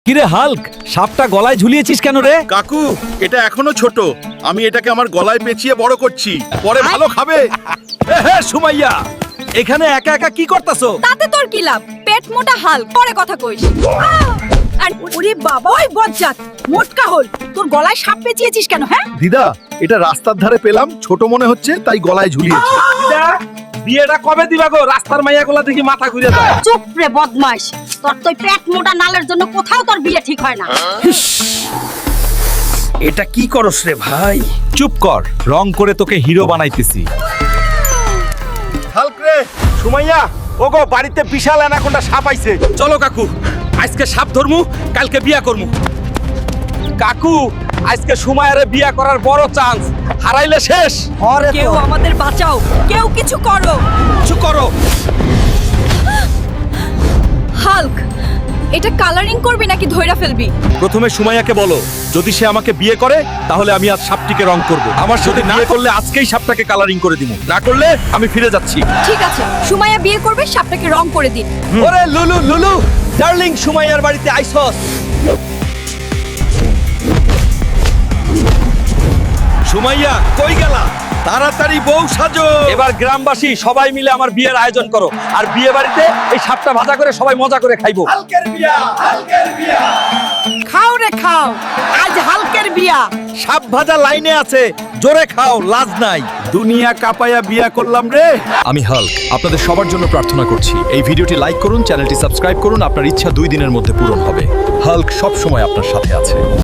কিরে হাল্ক, সাপটা গলায় ঝুলিয়েছিস কেন রে? কাকু এটা এখনো ছোট, আমি এটাকে আমার গলায় পেঁচিয়ে বড় করছি, পরে ভালো খাবে। হে সুমাইয়া, এখানে একা একা কি করতাছো? তাতে তোর কি লাভ? পেট মোটা হাল, পরে কথা কইস। আর ওরে বাবা, ওই বজ্জাত মোটকা হল, তোর গলায় সাপ পেঁচিয়েছিস কেন? হ্যাঁ, দিদা এটা রাস্তার ধারে পেলাম, ছোট মনে হচ্ছে তাই গলায় ঝুলিয়েছি। বিয়েটা কবে দিবা গো? রাস্তার মাইয়াগুলা দেখি মাথা ঘুরে যায়। চুপ রে বদমাইশ, তোর তো পেট মোটা নালের জন্য কোথাও তোর বিয়ে ঠিক হয় না। এটা কি করস রে ভাই? চুপ কর, রং করে তোকে হিরো বানাইতেছি। হাল্ক রে, সুমাইয়া, ওগো বাড়িতে বিশাল অ্যানাকোন্ডা সাপ আইছে। চলো কাকু, আজকে সাপ ধরমু, কালকে বিয়া করমু। কাকু, আজকে সুমাইয়ারে বিয়া করার বড় চান্স, হারাইলে শেষ। কেউ আমাদের বাঁচাও, কেউ কিছু করো। কিছু করো। হাল্ক, এটা কালারিং করবি নাকি ধইরা ফেলবি? প্রথমে সুমাইয়াকে বলো, যদি সে আমাকে বিয়ে করে তাহলে আমি আজ সাপটিকে রং করব। আমার সাথে না করলে আজকেই সাপটাকে কালারিং করে দিব, না করলে আমি ফিরে যাচ্ছি। ঠিক আছে, সুমাইয়া বিয়ে করবে, সাপটাকে রং করে দিন। ওরে লুলু লুলু, ডার্লিং সুমাইয়ার বাড়িতে আইছস। সুমাইয়া কই গেলা? তাড়াতাড়ি বউ সাজো। এবার গ্রামবাসী সবাই মিলে আমার বিয়ের আয়োজন করো, আর বিয়ে বাড়িতে এই সাপটা ভাজা করে সবাই মজা করে খাইবো। হালকের বিয়া, হালকের বিয়া। খাও রে খাও, আজ হালকের বিয়া। সাপ ভাজা লাইনে আছে, জোরে খাও, লাজ নাই। দুনিয়া কাঁপায়া বিয়া করলাম রে। আমি হাল্ক, আপনাদের সবার জন্য প্রার্থনা করছি এই ভিডিওটি লাইক করুন, চ্যানেলটি সাবস্ক্রাইব করুন। আপনার ইচ্ছা 2 দিনের মধ্যে পূরণ হবে। হাল্ক সব সময় আপনার সাথে আছে।